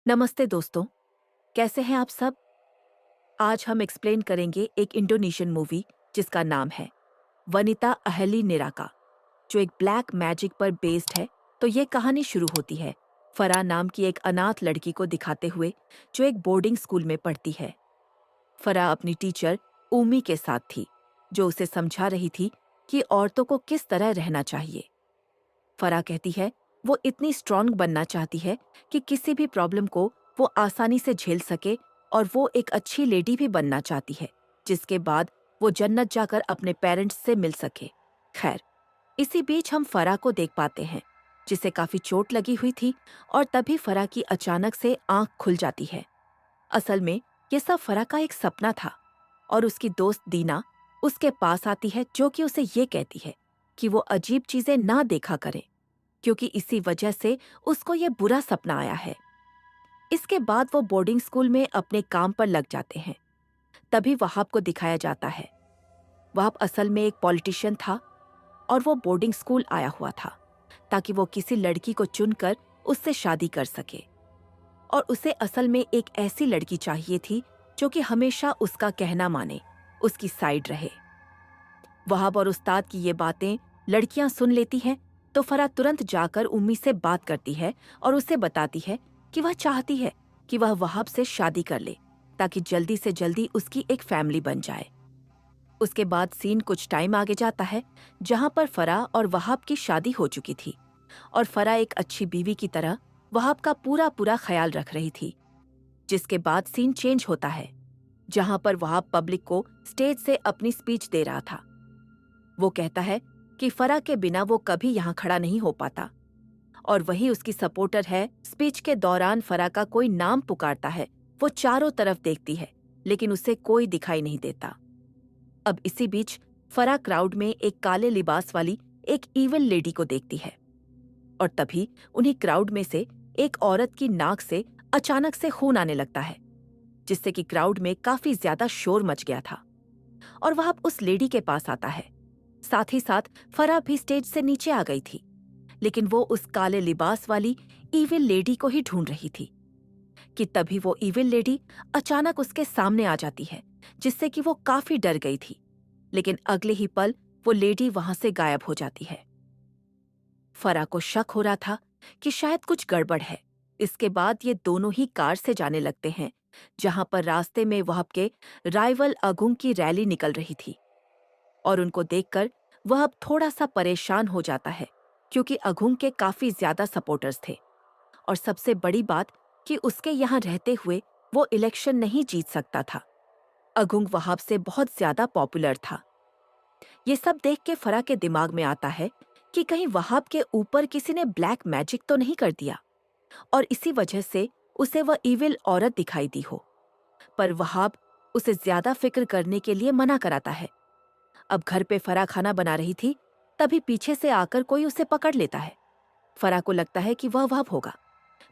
नमस्ते दोस्तों, कैसे हैं आप सब? आज हम एक्सप्लेन करेंगे एक इंडोनेशियन मूवी जिसका नाम है वनिता अहली निराका, जो एक ब्लैक मैजिक पर बेस्ड है। तो ये कहानी शुरू होती है फराह नाम की एक अनाथ लड़की को दिखाते हुए जो एक बोर्डिंग स्कूल में पढ़ती है। फराह अपनी टीचर उमी के साथ थी, जो उसे समझा रही थी कि औरतों को किस तरह रहना चाहिए। फराह कहती है वो इतनी स्ट्रांग बनना चाहती है कि किसी भी प्रॉब्लम को वो आसानी से झेल सके, और वो एक अच्छी लेडी भी बनना चाहती है जिसके बाद वो जन्नत जाकर अपने पेरेंट्स से मिल सके। खैर, इसी बीच हम फराह को देख पाते हैं जिसे काफी चोट लगी हुई थी, और तभी फराह की अचानक से आंख खुल जाती है। असल में ये सब फराह का एक सपना था, और उसकी दोस्त दीना उसके पास आती है जो कि उसे ये कहती है कि वो अजीब चीजें ना देखा करे, क्योंकि इसी वजह से उसको ये बुरा सपना आया है। इसके बाद वो बोर्डिंग स्कूल में अपने काम पर लग जाते हैं। तभी वहाब को दिखाया जाता है। वहाब असल में एक पॉलिटिशियन था, और वो बोर्डिंग स्कूल आया हुआ था ताकि वो किसी लड़की को चुनकर उससे शादी कर सके। और उसे असल में एक ऐसी लड़की चाहिए थी जो कि हमेशा उसका कहना माने, उसकी साइड रहे। वहाब और उस्ताद की ये बातें लड़कियां सुन लेती हैं, तो फराह तुरंत जाकर उम्मी से बात करती है और उसे बताती है कि वह चाहती है कि वह वहाब से शादी कर ले ताकि जल्दी से जल्दी उसकी एक फैमिली बन जाए। उसके बाद सीन कुछ टाइम आगे जाता है जहां पर फराह और वहाब की शादी हो चुकी थी, और फराह एक अच्छी बीवी की तरह वहाब का पूरा पूरा ख्याल रख रही थी। जिसके बाद सीन चेंज होता है जहां पर वहाब पब्लिक को स्टेज से अपनी स्पीच दे रहा था। वो कहता है कि फराह के बिना वो कभी यहाँ खड़ा नहीं हो पाता, और वही उसकी सपोर्टर है। स्पीच के दौरान फराह का कोई नाम पुकारता है। वो चारों तरफ देखती है लेकिन उसे कोई दिखाई नहीं देता। अब इसी बीच फराह क्राउड में एक काले लिबास वाली एक इविल लेडी को देखती है, और तभी उन्हीं क्राउड में से एक औरत की नाक से अचानक से खून आने लगता है, जिससे कि क्राउड में काफी ज्यादा शोर मच गया था। और वह अब उस लेडी के पास आता है। साथ ही साथ फराह भी स्टेज से नीचे आ गई थी, लेकिन वो उस काले लिबास वाली इविल लेडी को ही ढूंढ रही थी कि तभी वो इविल लेडी अचानक उसके सामने आ जाती है, जिससे कि वो काफी डर गई थी। लेकिन अगले ही पल वो लेडी वहां से गायब हो जाती है। फराह को शक हो रहा था कि शायद कुछ गड़बड़ है। इसके बाद ये दोनों ही कार से जाने लगते हैं, जहां पर रास्ते में वहाब के राइवल अगुंग की रैली निकल रही थी। और उनको देखकर वह अब थोड़ा सा परेशान हो जाता है, क्योंकि अगुंग के काफी ज्यादा सपोर्टर्स थे। और सबसे बड़ी बात कि उसके यहाँ रहते हुए वो इलेक्शन नहीं जीत सकता था। अगुंग वहाब से बहुत ज्यादा पॉपुलर था। ये सब देख के फराह के दिमाग में आता है कि कहीं वहाब के ऊपर किसी ने ब्लैक मैजिक तो नहीं कर दिया, और इसी वजह से उसे वह इविल औरत दिखाई दी हो। पर वहाब उसे ज्यादा फिक्र करने के लिए मना कराता है। अब घर पे फराह खाना बना रही थी, तभी पीछे से आकर कोई उसे पकड़ लेता है। फराह को लगता है कि वह वहाब होगा,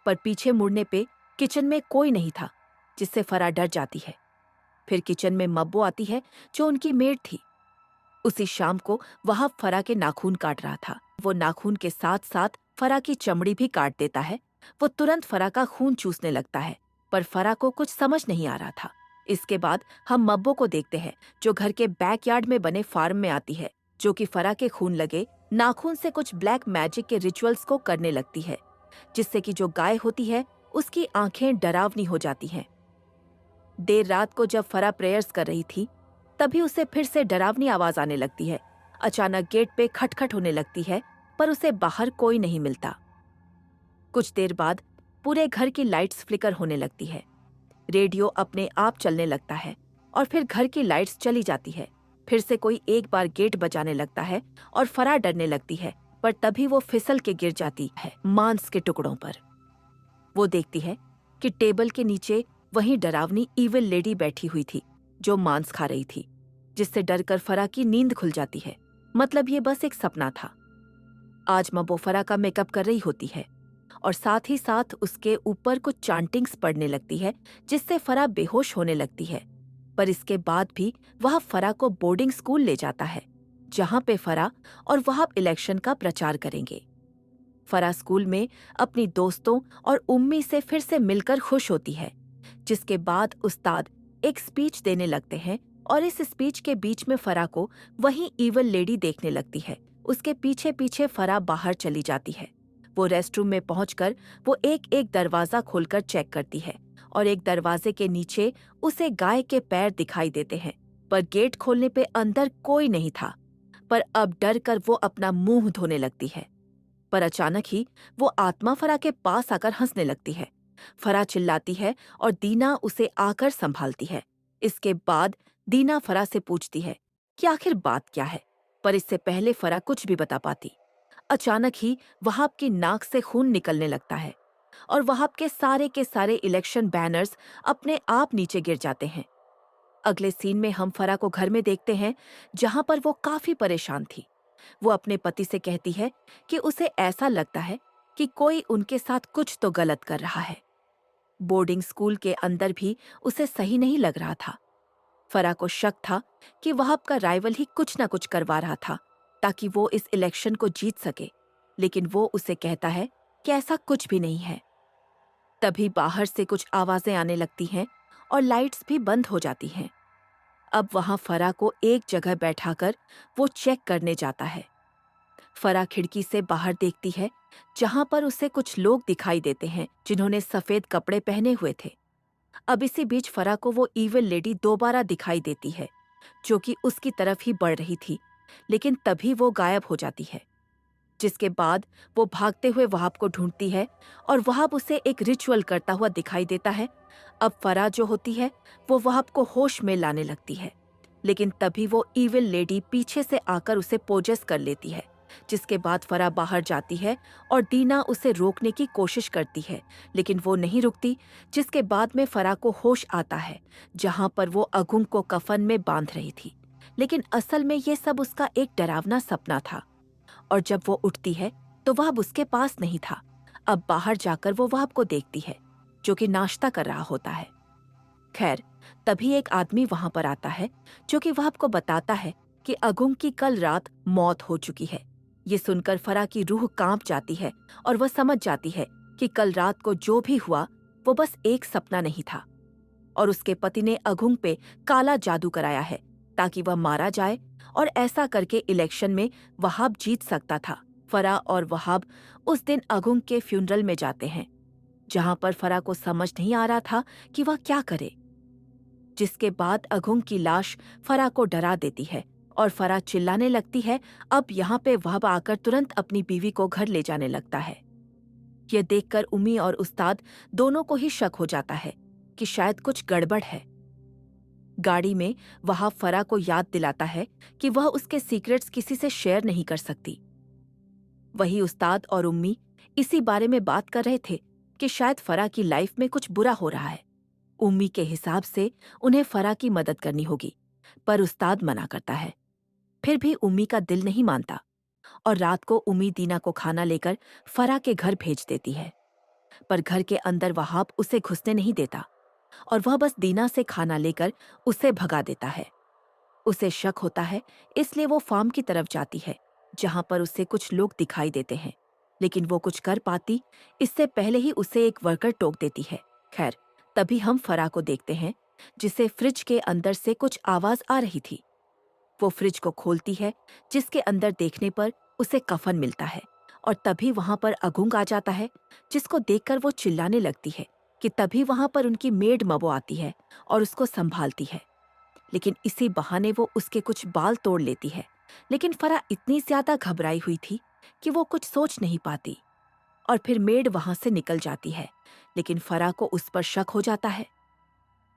पर पीछे मुड़ने पे किचन में कोई नहीं था, जिससे फराह डर जाती है। फिर किचन में मब्बो आती है, जो उनकी मेड थी। उसी शाम को वहाब फराह के नाखून काट रहा था। वो नाखून के साथ साथ फराह की चमड़ी भी काट देता है। वो तुरंत फराह का खून चूसने लगता है, पर फराह को कुछ समझ नहीं आ रहा था। इसके बाद हम मब्बो को देखते हैं, जो घर के बैकयार्ड में बने फार्म में आती है, जो कि फराह के खून लगे नाखून से कुछ ब्लैक मैजिक के रिचुअल्स को करने लगती है, जिससे कि जो गाय होती है उसकी आंखें डरावनी हो जाती हैं। देर रात को जब फराह प्रेयर्स कर रही थी, तभी उसे फिर से डरावनी आवाज आने लगती है। अचानक गेट पे खटखट होने लगती है, पर उसे बाहर कोई नहीं मिलता। कुछ देर बाद पूरे घर की लाइट्स फ्लिकर होने लगती है। रेडियो अपने आप चलने लगता है, और फिर घर की लाइट्स चली जाती है। फिर से कोई एक बार गेट बजाने लगता है, और फराह डरने लगती है, पर तभी वो फिसल के गिर जाती है मांस के टुकड़ों पर। वो देखती है कि टेबल के नीचे वही डरावनी इविल लेडी बैठी हुई थी, जो मांस खा रही थी, जिससे डरकर फराह की नींद खुल जाती है। मतलब ये बस एक सपना था। आज मब्बो फराह का मेकअप कर रही होती है, और साथ ही साथ उसके ऊपर कुछ चांटिंग्स पड़ने लगती है, जिससे फराह बेहोश होने लगती है। पर इसके बाद भी वह फराह को बोर्डिंग स्कूल ले जाता है, जहां पे फराह और वहाब इलेक्शन का प्रचार करेंगे। फरा स्कूल में अपनी दोस्तों और उम्मी से फिर से मिलकर खुश होती है, जिसके बाद उस्ताद एक स्पीच देने लगते हैं और इस स्पीच के बीच में फरा को वही ईवल लेडी देखने लगती है। उसके पीछे पीछे फरा बाहर चली जाती है। वो रेस्टरूम में पहुंचकर वो एक एक दरवाजा खोलकर चेक करती है और एक दरवाजे के नीचे उसे गाय के पैर दिखाई देते हैं, पर गेट खोलने पे अंदर कोई नहीं था। पर अब डर कर वो अपना मुंह धोने लगती है, पर अचानक ही वो आत्मा फरा के पास आकर हंसने लगती है। फरा चिल्लाती है और दीना उसे आकर संभालती है। इसके बाद दीना फरा से पूछती है कि आखिर बात क्या है, पर इससे पहले फरा कुछ भी बता पाती। अचानक ही वहाब की नाक से खून निकलने लगता है और वहाब के सारे इलेक्शन बैनर्स अपने आप नीचे गिर जाते हैं। अगले सीन में हम फरा को घर में देखते हैं, जहां पर वो काफी परेशान थी। वो अपने पति से कहती है कि उसे ऐसा लगता है कि कोई उनके साथ कुछ तो गलत कर रहा है। बोर्डिंग स्कूल के अंदर भी उसे सही नहीं लग रहा था। फरा को शक था कि वहाब का राइवल ही कुछ न कुछ करवा रहा था ताकि वो इस इलेक्शन को जीत सके, लेकिन वो उसे कहता है कि ऐसा कुछ भी नहीं है। तभी बाहर से कुछ आवाजें आने लगती हैं और लाइट्स भी बंद हो जाती हैं। अब वहां फरा को एक जगह बैठाकर वो चेक करने जाता है। फरा खिड़की से बाहर देखती है, जहां पर उसे कुछ लोग दिखाई देते हैं जिन्होंने सफेद कपड़े पहने हुए थे। अब इसी बीच फरा को वो ईविल लेडी दोबारा दिखाई देती है, जो कि उसकी तरफ ही बढ़ रही थी, लेकिन तभी वो गायब हो जाती है। जिसके बाद वो भागते हुए वहाब को ढूंढती है और वहाब उसे एक रिचुअल करता हुआ दिखाई देता है। अब फरा जो होती है वो वहाब को होश में लाने लगती है, लेकिन तभी वो ईविल लेडी पीछे से आकर उसे पोजेस कर लेती है। जिसके बाद फरा बाहर जाती है और दीना उसे रोकने की कोशिश करती है, लेकिन वो नहीं रुकती। जिसके बाद में फरा को होश आता है, जहां पर वो अगुंग को कफन में बांध रही थी, लेकिन असल में ये सब उसका एक डरावना सपना था। और जब वो उठती है तो वहाब उसके पास नहीं था। अब बाहर जाकर वो वहाब को देखती है, जो कि नाश्ता कर रहा होता है। खैर, तभी एक आदमी वहां पर आता है, जो कि वहाब को बताता है कि अगुंग की कल रात मौत हो चुकी है। ये सुनकर फरा की रूह कांप जाती है और वह समझ जाती है कि कल रात को जो भी हुआ वो बस एक सपना नहीं था और उसके पति ने अगुंग पे काला जादू कराया है ताकि वह मारा जाए, और ऐसा करके इलेक्शन में वहाब जीत सकता था। फरा और वहाब उस दिन अगुंग के फ्यूनरल में जाते हैं, जहां पर फरा को समझ नहीं आ रहा था कि वह क्या करे। जिसके बाद अगुंग की लाश फरा को डरा देती है और फरा चिल्लाने लगती है। अब यहाँ पे वहाब आकर तुरंत अपनी बीवी को घर ले जाने लगता है। यह देखकर उम्मी और उस्ताद दोनों को ही शक हो जाता है कि शायद कुछ गड़बड़ है। गाड़ी में वहाब फरा को याद दिलाता है कि वह उसके सीक्रेट्स किसी से शेयर नहीं कर सकती। वही उस्ताद और उम्मी इसी बारे में बात कर रहे थे कि शायद फरा की लाइफ में कुछ बुरा हो रहा है। उम्मी के हिसाब से उन्हें फरा की मदद करनी होगी, पर उस्ताद मना करता है। फिर भी उम्मी का दिल नहीं मानता और रात को उम्मी दीना को खाना लेकर फरा के घर भेज देती है, पर घर के अंदर वहाब उसे घुसने नहीं देता और वह बस दीना से खाना लेकर उसे भगा देता है। उसे शक होता है, इसलिए वो फार्म की तरफ जाती है, जहां पर उसे कुछ लोग दिखाई देते हैं, लेकिन वो कुछ कर पाती इससे पहले ही उसे एक वर्कर टोक देती है। खैर, तभी हम फरा को देखते हैं, जिसे फ्रिज के अंदर से कुछ आवाज आ रही थी। वो फ्रिज को खोलती है, जिसके अंदर देखने पर उसे कफन मिलता है और तभी वहां पर अगुंग आ जाता है, जिसको देखकर वो चिल्लाने लगती है कि तभी वहां पर उनकी मेड मबो आती है और उसको संभालती है। लेकिन इसी बहाने वो उसके कुछ बाल तोड़ लेती है, लेकिन फरा इतनी ज्यादा घबराई हुई थी कि वो कुछ सोच नहीं पाती और फिर मेड वहां से निकल जाती है, लेकिन फरा को उस पर शक हो जाता है।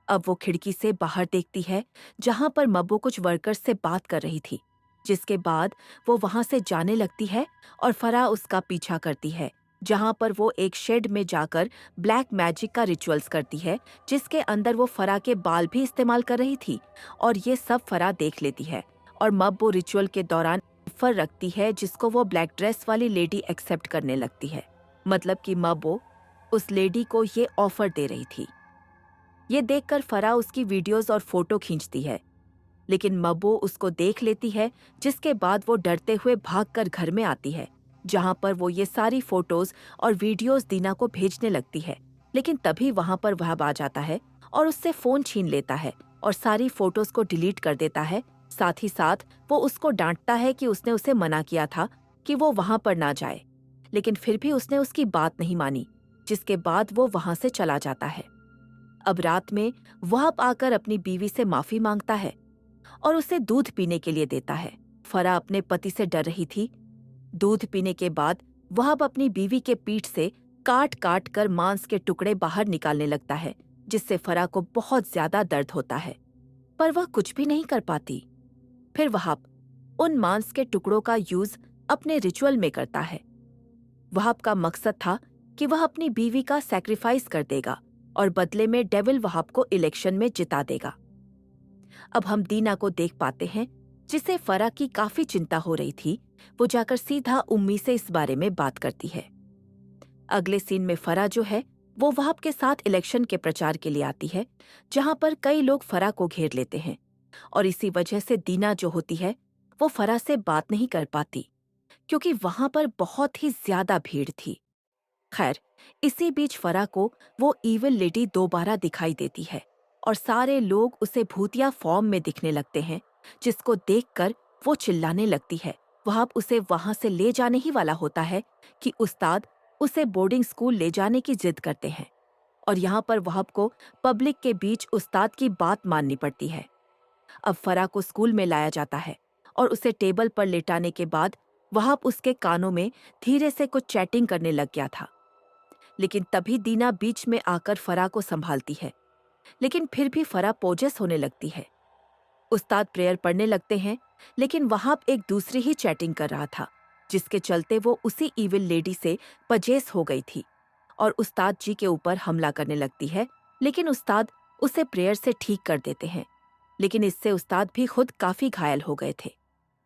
अब वो खिड़की से बाहर देखती है, जहां पर मब्बो कुछ वर्कर्स से बात कर रही थी। जिसके बाद वो वहां से जाने लगती है और फरा उसका पीछा करती है, जहां पर वो एक शेड में जाकर ब्लैक मैजिक का रिचुअल्स करती है, जिसके अंदर वो फरा के बाल भी इस्तेमाल कर रही थी। और ये सब फरा देख लेती है और मब्बो रिचुअल के दौरान ऑफर रखती है, जिसको वो ब्लैक ड्रेस वाली लेडी एक्सेप्ट करने लगती है। मतलब कि मब्बो उस लेडी को ये ऑफर दे रही थी। ये देखकर फरा उसकी वीडियोस और फोटो खींचती है, लेकिन मब्बो उसको देख लेती है, जिसके बाद वो डरते हुए भागकर घर में आती है, जहां पर वो ये सारी फोटोज और वीडियोस दीना को भेजने लगती है। लेकिन तभी वहां पर वहाब आ जाता है और उससे फोन छीन लेता है और सारी फोटोज को डिलीट कर देता है। साथ ही साथ वो उसको डांटता है कि उसने उसे मना किया था कि वो वहां पर ना जाए, लेकिन फिर भी उसने उसकी बात नहीं मानी, जिसके बाद वो वहां से चला जाता है। अब रात में वहाब आकर अपनी बीवी से माफी मांगता है और उसे दूध पीने के लिए देता है। फरा अपने पति से डर रही थी। दूध पीने के बाद वहाब अपनी बीवी के पीठ से काट काट कर मांस के टुकड़े बाहर निकालने लगता है, जिससे फरा को बहुत ज्यादा दर्द होता है, पर वह कुछ भी नहीं कर पाती। फिर वहाब उन मांस के टुकड़ों का यूज अपने रिचुअल में करता है। वहाब का मकसद था कि वह अपनी बीवी का सैक्रिफाइस कर देगा और बदले में डेविल वहाब को इलेक्शन में जिता देगा। अब हम दीना को देख पाते हैं, जिसे फरा की काफी चिंता हो रही थी। वो जाकर सीधा उम्मी से इस बारे में बात करती है। अगले सीन में फरा जो है वो वहाब के साथ इलेक्शन के प्रचार के लिए आती है, जहां पर कई लोग फरा को घेर लेते हैं और इसी वजह से दीना जो होती है वो फरा से बात नहीं कर पाती, क्योंकि वहां पर बहुत ही ज्यादा भीड़ थी। खैर, इसी बीच फरा को वो इविल लेडी दोबारा दिखाई देती है और सारे लोग उसे भूतिया फॉर्म में दिखने लगते हैं, जिसको देखकर वो चिल्लाने लगती है। वहाब उसे वहां से ले जाने ही वाला होता है कि उस्ताद उसे बोर्डिंग स्कूल ले जाने की जिद करते हैं और यहाँ पर वहाब को पब्लिक के बीच उस्ताद की बात माननी पड़ती है। अब फरा को स्कूल में लाया जाता है और उसे टेबल पर लेटाने के बाद वहाब उसके कानों में धीरे से कुछ चैटिंग करने लग गया था। लेकिन तभी दीना बीच में आकर फरा को संभालती है, लेकिन फिर भी फरा पोजेस होने लगती है। उस्ताद प्रेयर पढ़ने लगते हैं, लेकिन वहाब एक दूसरी ही चैटिंग कर रहा था, जिसके चलते वो उसी इविल लेडी से पजेस हो गई थी और उस्ताद जी के ऊपर हमला करने लगती है। लेकिन उस्ताद उसे प्रेयर से ठीक कर देते हैं, लेकिन इससे उस्ताद भी खुद काफी घायल हो गए थे।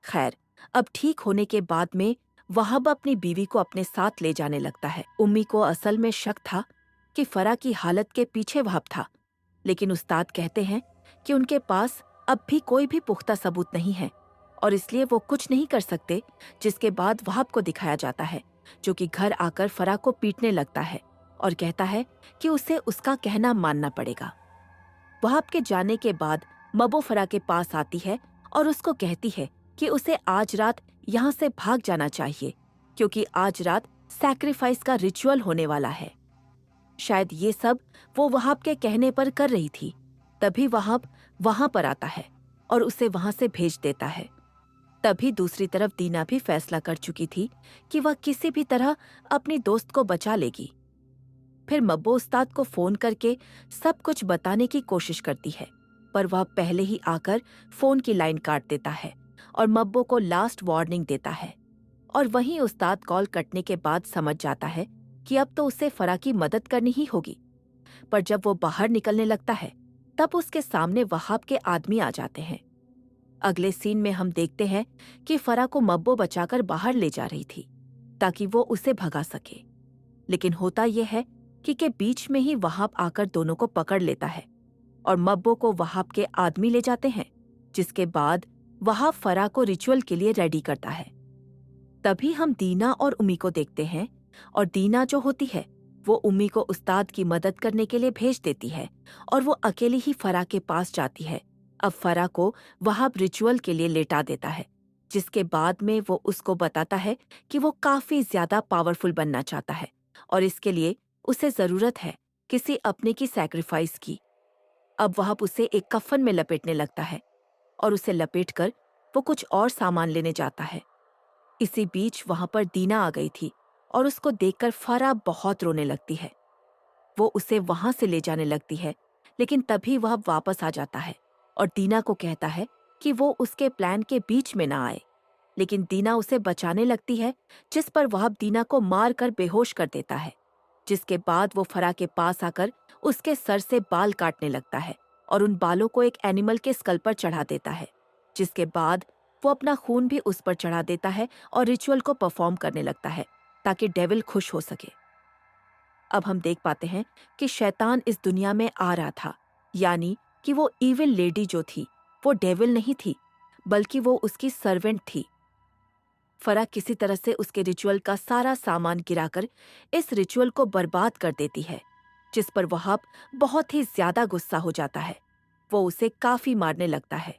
खैर, अब ठीक होने के बाद में वहाब अपनी बीवी को अपने साथ ले जाने लगता है। उम्मी को असल में शक था कि फरा की हालत के पीछे वहाब था, लेकिन उस्ताद कहते हैं कि उनके पास अब भी कोई भी पुख्ता सबूत नहीं है और इसलिए वो कुछ नहीं कर सकते। जिसके बाद वहाब को दिखाया जाता है, जो कि घर आकर फरा को पीटने लगता है और कहता है कि उसे उसका कहना मानना पड़ेगा। वहाब के जाने के बाद मबो फरा के पास आती है और उसको कहती है कि उसे आज रात यहाँ से भाग जाना चाहिए, क्योंकि आज रात सैक्रिफाइस का रिचुअल होने वाला है। शायद ये सब वो वहाब के कहने पर कर रही थी। तभी वहाब वहां पर आता है और उसे वहां से भेज देता है। तभी दूसरी तरफ दीना भी फैसला कर चुकी थी कि वह किसी भी तरह अपनी दोस्त को बचा लेगी। फिर मब्बो उस्ताद को फोन करके सब कुछ बताने की कोशिश करती है, पर वह पहले ही आकर फोन की लाइन काट देता है और मब्बो को लास्ट वार्निंग देता है। और वहीं उस्ताद कॉल कटने के बाद समझ जाता है कि अब तो उसे फरा की मदद करनी ही होगी। पर जब वो बाहर निकलने लगता है, तब उसके सामने वहाब के आदमी आ जाते हैं। अगले सीन में हम देखते हैं कि फरा को मब्बो बचाकर बाहर ले जा रही थी ताकि वो उसे भगा सके। लेकिन होता यह है कि बीच में ही वहाब आकर दोनों को पकड़ लेता है और मब्बो को वहाब के आदमी ले जाते हैं, जिसके बाद वहाब फरा को रिचुअल के लिए रेडी करता है। तभी हम दीना और उम्मी को देखते हैं और दीना जो होती है वो उम्मी को उस्ताद की मदद करने के लिए भेज देती है और वो अकेली ही फरा के पास जाती है। अब फरा को वहाब रिचुअल के लिए लेटा देता है, जिसके बाद में वो उसको बताता है कि वो काफी ज्यादा पावरफुल बनना चाहता है और इसके लिए उसे जरूरत है किसी अपने की सैक्रिफाइस की। अब वहाब उसे एक कफन में लपेटने लगता है और उसे लपेटकर वो कुछ और सामान लेने जाता है। इसी बीच वहां पर दीना आ गई थी और उसको देखकर फरा बहुत रोने लगती है। वो उसे वहां से ले जाने लगती है, लेकिन तभी वह वापस आ जाता है और दीना को कहता है कि वो उसके प्लान के बीच में ना आए। लेकिन दीना उसे बचाने लगती है, जिस पर वह दीना को मार कर बेहोश कर देता है। जिसके बाद वो फरा के पास आकर उसके सर से बाल काटने लगता है और उन बालों को एक एनिमल के स्कल पर चढ़ा देता है। जिसके बाद वो अपना खून भी उस पर चढ़ा देता है और रिचुअल को परफॉर्म करने लगता है ताकि डेविल खुश हो सके। अब हम देख पाते हैं कि शैतान इस दुनिया में आ रहा था, यानी कि वो इविल लेडी जो थी वो डेविल नहीं थी, बल्कि वो उसकी सर्वेंट थी। फरा किसी तरह से उसके रिचुअल का सारा सामान गिराकर इस रिचुअल को बर्बाद कर देती है, जिस पर वहाब बहुत ही ज्यादा गुस्सा हो जाता है। वो उसे काफी मारने लगता है।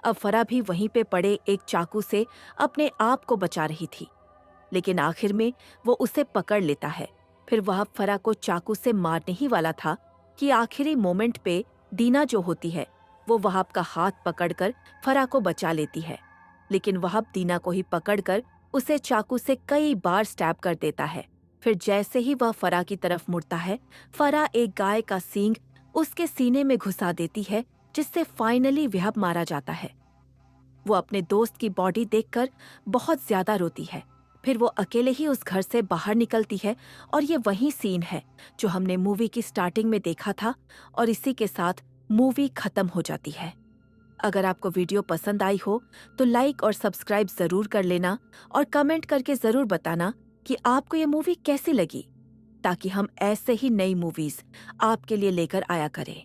अब फरा भी वहीं पे पड़े एक चाकू से अपने आप को बचा रही थी, लेकिन आखिर में वो उसे पकड़ लेता है। फिर वहाब फरा को चाकू से मारने ही वाला था कि आखिरी मोमेंट पे दीना जो होती है वो वहाब का हाथ पकड़कर फरा को बचा लेती है, लेकिन वहाब दीना को ही पकड़कर उसे चाकू से कई बार स्टैब कर देता है। फिर जैसे ही वह फरा की तरफ मुड़ता है, फरा एक गाय का सींग उसके सीने में घुसा देती है, जिससे फाइनली वहाब मारा जाता है। वो अपने दोस्त की बॉडी देखकर बहुत ज्यादा रोती है। फिर वो अकेले ही उस घर से बाहर निकलती है और ये वही सीन है जो हमने मूवी की स्टार्टिंग में देखा था, और इसी के साथ मूवी खत्म हो जाती है। अगर आपको वीडियो पसंद आई हो तो लाइक और सब्सक्राइब जरूर कर लेना और कमेंट करके जरूर बताना कि आपको ये मूवी कैसी लगी, ताकि हम ऐसे ही नई मूवीज आपके लिए लेकर आया करें।